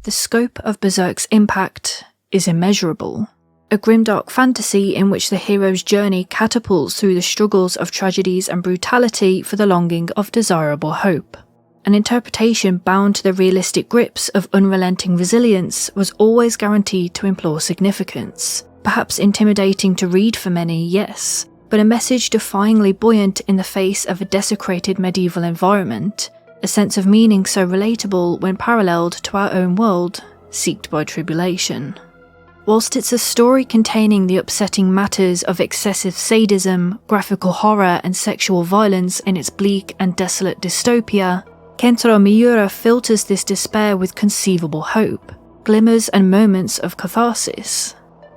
the scope of Berserk's impact is immeasurable. A grimdark fantasy in which the hero's journey catapults through the struggles of tragedies and brutality for the longing of desirable hope. An interpretation bound to the realistic grips of unrelenting resilience was always guaranteed to implore significance. Perhaps intimidating to read for many, yes, but a message defyingly buoyant in the face of a desecrated medieval environment, a sense of meaning so relatable when paralleled to our own world, seeked by tribulation. Whilst it's a story containing the upsetting matters of excessive sadism, graphical horror and sexual violence in its bleak and desolate dystopia, Kentaro Miura filters this despair with conceivable hope, glimmers and moments of catharsis.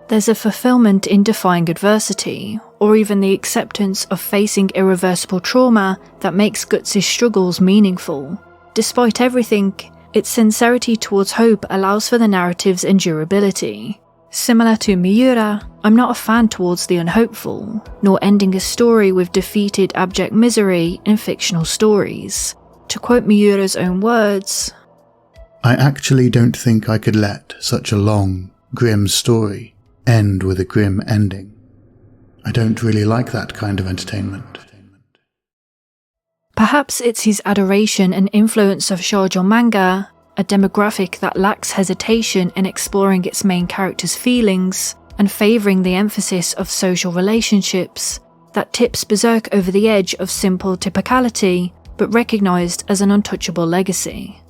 There's a fulfillment in defying adversity, or even the acceptance of facing irreversible trauma that makes Guts' struggles meaningful. Despite everything, its sincerity towards hope allows for the narrative's endurability. Similar to Miura, I'm not a fan towards the unhopeful, nor ending a story with defeated abject misery in fictional stories. To quote Miura's own words, "I actually don't think I could let such a long, grim story end with a grim ending. I don't really like that kind of entertainment." Perhaps it's his adoration and influence of shoujo manga, a demographic that lacks hesitation in exploring its main character's feelings and favouring the emphasis of social relationships, that tips Berserk over the edge of simple typicality, but recognised as an untouchable legacy.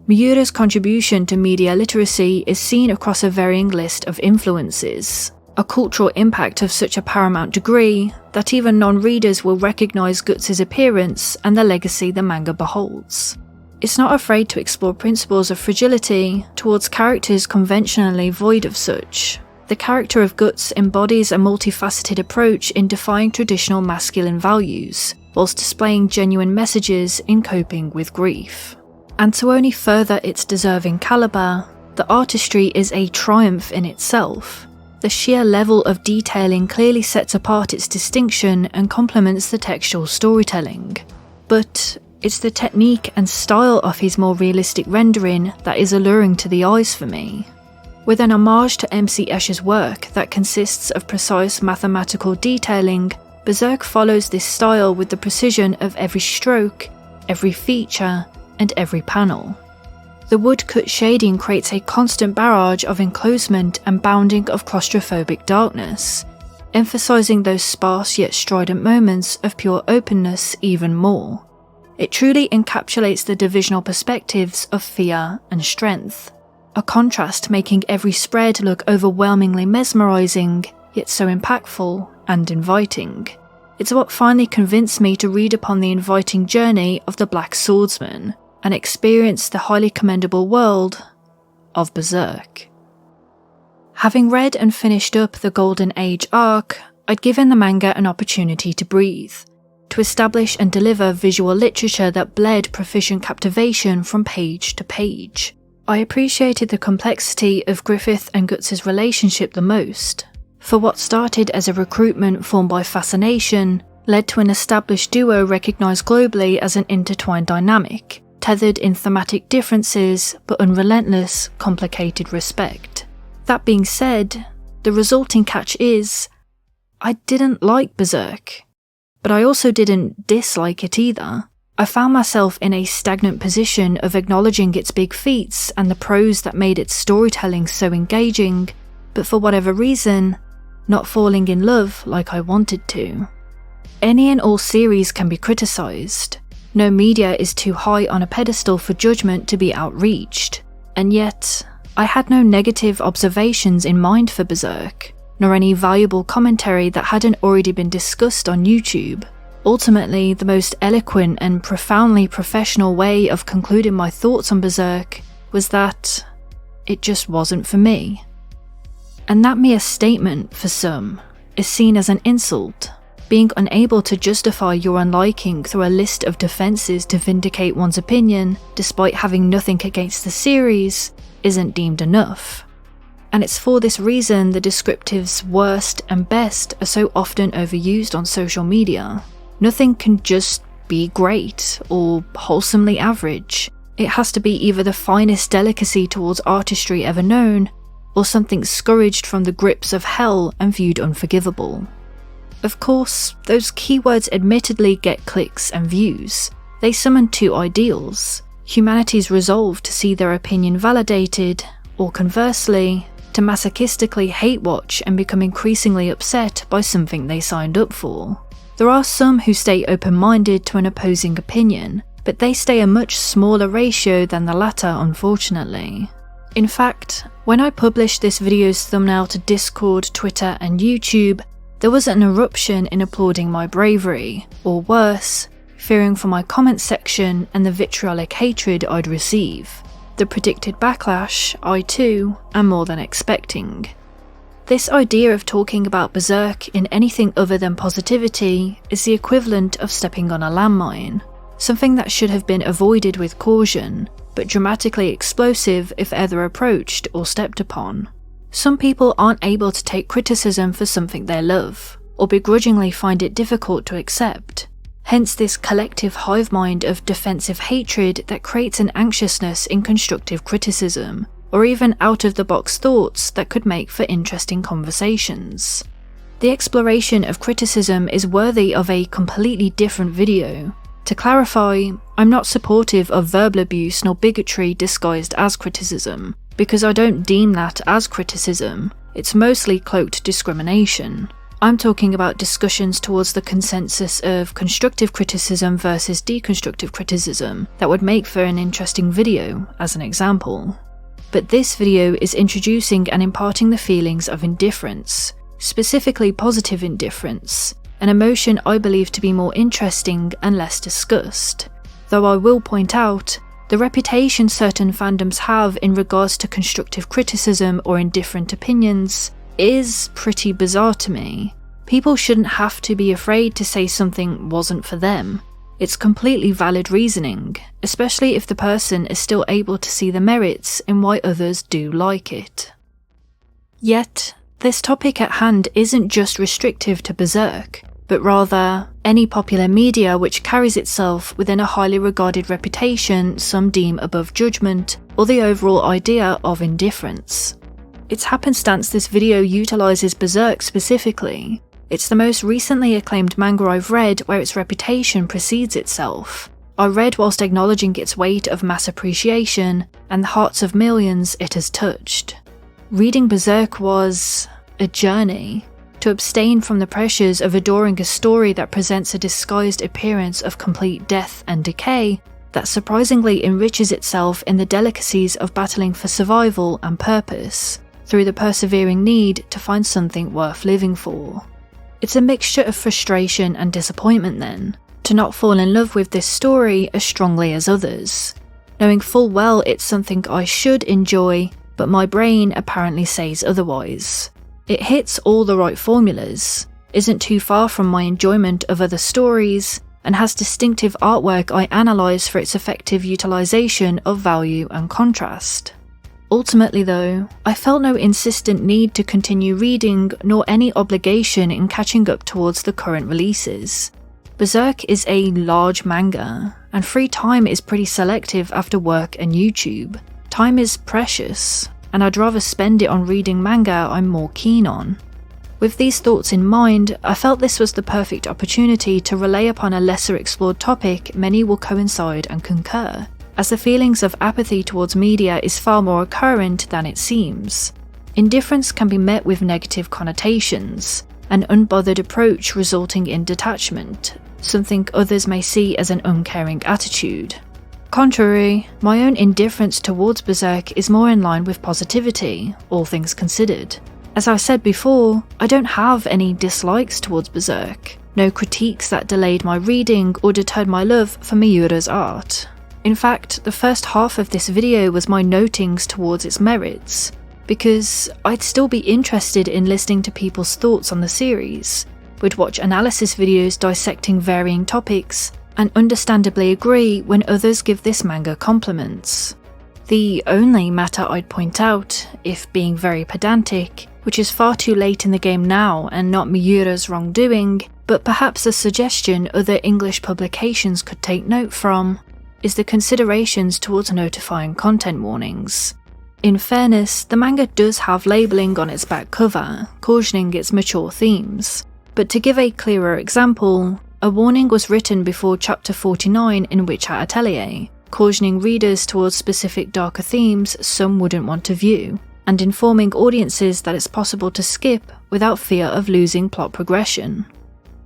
Miura's contribution to media literacy is seen across a varying list of influences, a cultural impact of such a paramount degree that even non-readers will recognise Guts' appearance and the legacy the manga beholds. It's not afraid to explore principles of fragility towards characters conventionally void of such. The character of Guts embodies a multifaceted approach in defying traditional masculine values, whilst displaying genuine messages in coping with grief. And to only further its deserving calibre, the artistry is a triumph in itself. The sheer level of detailing clearly sets apart its distinction and complements the textual storytelling. But it's the technique and style of his more realistic rendering that is alluring to the eyes for me. With an homage to M.C. Escher's work that consists of precise mathematical detailing, Berserk follows this style with the precision of every stroke, every feature, and every panel. The woodcut shading creates a constant barrage of enclosement and bounding of claustrophobic darkness, emphasising those sparse yet strident moments of pure openness even more. It truly encapsulates the divisional perspectives of fear and strength, a contrast making every spread look overwhelmingly mesmerising, yet so impactful and inviting. It's what finally convinced me to read upon the inviting journey of the Black Swordsman and experience the highly commendable world of Berserk. Having read and finished up the Golden Age arc, I'd given the manga an opportunity to breathe, to establish and deliver visual literature that bled proficient captivation from page to page. I appreciated the complexity of Griffith and Guts' relationship the most. For what started as a recruitment formed by fascination, led to an established duo recognised globally as an intertwined dynamic, tethered in thematic differences but unrelentless, complicated respect. That being said, the resulting catch is, I didn't like Berserk, but I also didn't dislike it either. I found myself in a stagnant position of acknowledging its big feats and the prose that made its storytelling so engaging, but for whatever reason, not falling in love like I wanted to. Any and all series can be criticised. No media is too high on a pedestal for judgment to be outreached, and yet, I had no negative observations in mind for Berserk, nor any valuable commentary that hadn't already been discussed on YouTube. Ultimately, the most eloquent and profoundly professional way of concluding my thoughts on Berserk was that it just wasn't for me. And that mere statement, for some, is seen as an insult. Being unable to justify your unliking through a list of defences to vindicate one's opinion, despite having nothing against the series, isn't deemed enough. And it's for this reason the descriptives worst and best are so often overused on social media. Nothing can just be great or wholesomely average. It has to be either the finest delicacy towards artistry ever known, or something scourged from the grips of hell and viewed unforgivable. Of course, those keywords admittedly get clicks and views. They summon two ideals: humanity's resolve to see their opinion validated, or conversely, to masochistically hate watch and become increasingly upset by something they signed up for. There are some who stay open-minded to an opposing opinion, but they stay a much smaller ratio than the latter, unfortunately. In fact, when I published this video's thumbnail to Discord, Twitter and YouTube, there was an eruption in applauding my bravery, or worse, fearing for my comment section and the vitriolic hatred I'd receive. The predicted backlash, I too am more than expecting. This idea of talking about Berserk in anything other than positivity is the equivalent of stepping on a landmine, something that should have been avoided with caution, but dramatically explosive if ever approached or stepped upon. Some people aren't able to take criticism for something they love, or begrudgingly find it difficult to accept. Hence this collective hive mind of defensive hatred that creates an anxiousness in constructive criticism, or even out-of-the-box thoughts that could make for interesting conversations. The exploration of criticism is worthy of a completely different video. To clarify, I'm not supportive of verbal abuse nor bigotry disguised as criticism, because I don't deem that as criticism. It's mostly cloaked discrimination. I'm talking about discussions towards the consensus of constructive criticism versus deconstructive criticism that would make for an interesting video, as an example. But this video is introducing and imparting the feelings of indifference, specifically positive indifference, an emotion I believe to be more interesting and less discussed. Though I will point out, the reputation certain fandoms have in regards to constructive criticism or indifferent opinions is pretty bizarre to me. People shouldn't have to be afraid to say something wasn't for them. It's completely valid reasoning, especially if the person is still able to see the merits in why others do like it. Yet, this topic at hand isn't just restrictive to Berserk, but rather any popular media which carries itself within a highly regarded reputation some deem above judgment, or the overall idea of indifference. It's happenstance this video utilises Berserk specifically. It's the most recently acclaimed manga I've read where its reputation precedes itself. I read whilst acknowledging its weight of mass appreciation and the hearts of millions it has touched. Reading Berserk was a journey. To abstain from the pressures of adoring a story that presents a disguised appearance of complete death and decay, that surprisingly enriches itself in the delicacies of battling for survival and purpose, through the persevering need to find something worth living for. It's a mixture of frustration and disappointment then, to not fall in love with this story as strongly as others, knowing full well it's something I should enjoy, but my brain apparently says otherwise. It hits all the right formulas, isn't too far from my enjoyment of other stories, and has distinctive artwork I analyse for its effective utilisation of value and contrast. Ultimately though, I felt no insistent need to continue reading nor any obligation in catching up towards the current releases. Berserk is a large manga, and free time is pretty selective after work and YouTube. Time is precious, and I'd rather spend it on reading manga I'm more keen on. With these thoughts in mind, I felt this was the perfect opportunity to relay upon a lesser explored topic many will coincide and concur, as the feelings of apathy towards media is far more occurrent than it seems. Indifference can be met with negative connotations, an unbothered approach resulting in detachment, something others may see as an uncaring attitude. Contrary, my own indifference towards Berserk is more in line with positivity, all things considered. As I said before, I don't have any dislikes towards Berserk, no critiques that delayed my reading or deterred my love for Miura's art. In fact, the first half of this video was my notings towards its merits, because I'd still be interested in listening to people's thoughts on the series, would watch analysis videos dissecting varying topics, and understandably agree when others give this manga compliments. The only matter I'd point out, if being very pedantic, which is far too late in the game now and not Miura's wrongdoing, but perhaps a suggestion other English publications could take note from, is the considerations towards notifying content warnings. In fairness, the manga does have labelling on its back cover, cautioning its mature themes. But to give a clearer example, a warning was written before chapter 49 in Witcher Atelier, cautioning readers towards specific darker themes some wouldn't want to view, and informing audiences that it's possible to skip without fear of losing plot progression.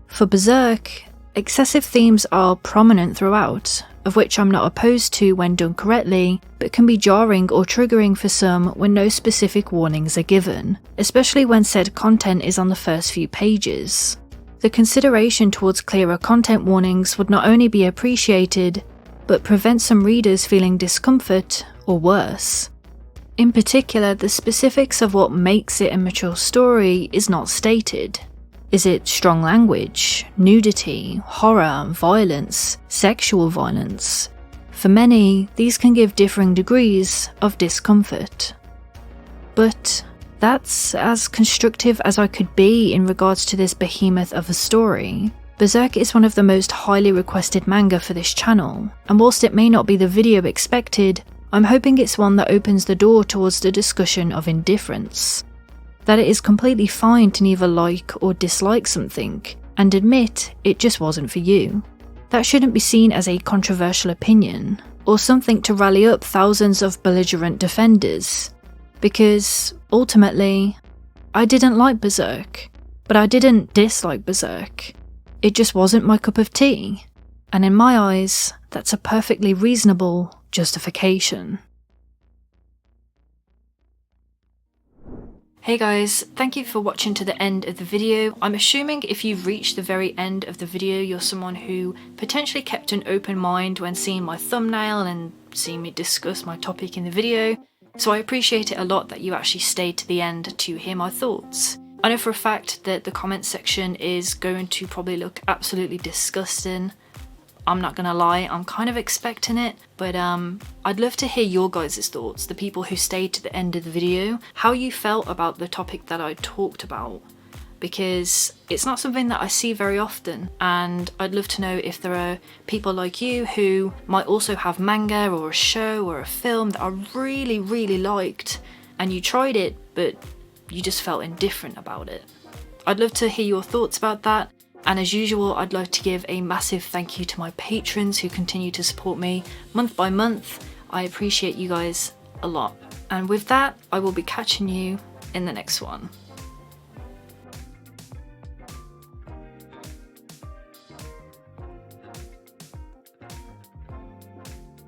For Berserk, excessive themes are prominent throughout, of which I'm not opposed to when done correctly, but can be jarring or triggering for some when no specific warnings are given, especially when said content is on the first few pages. The consideration towards clearer content warnings would not only be appreciated, but prevent some readers feeling discomfort or worse. In particular, the specifics of what makes it a mature story is not stated. Is it strong language, nudity, horror, violence, sexual violence? For many, these can give differing degrees of discomfort. But that's as constructive as I could be in regards to this behemoth of a story. Berserk is one of the most highly requested manga for this channel, and whilst it may not be the video expected, I'm hoping it's one that opens the door towards the discussion of indifference. That it is completely fine to neither like or dislike something, and admit it just wasn't for you. That shouldn't be seen as a controversial opinion, or something to rally up thousands of belligerent defenders, because, ultimately, I didn't like Berserk, but I didn't dislike Berserk. It just wasn't my cup of tea, and in my eyes, that's a perfectly reasonable justification. Hey guys, thank you for watching to the end of the video. I'm assuming if you've reached the very end of the video, you're someone who potentially kept an open mind when seeing my thumbnail and seeing me discuss my topic in the video, so I appreciate it a lot that you actually stayed to the end to hear my thoughts. I know for a fact that the comment section is going to probably look absolutely disgusting. I'm not gonna lie, I'm kind of expecting it, but I'd love to hear your guys' thoughts, the people who stayed to the end of the video, how you felt about the topic that I talked about, because it's not something that I see very often, and I'd love to know if there are people like you who might also have manga or a show or a film that I really, really liked, and you tried it, but you just felt indifferent about it. I'd love to hear your thoughts about that. And as usual, I'd like to give a massive thank you to my patrons who continue to support me month by month. I appreciate you guys a lot. And with that, I will be catching you in the next one.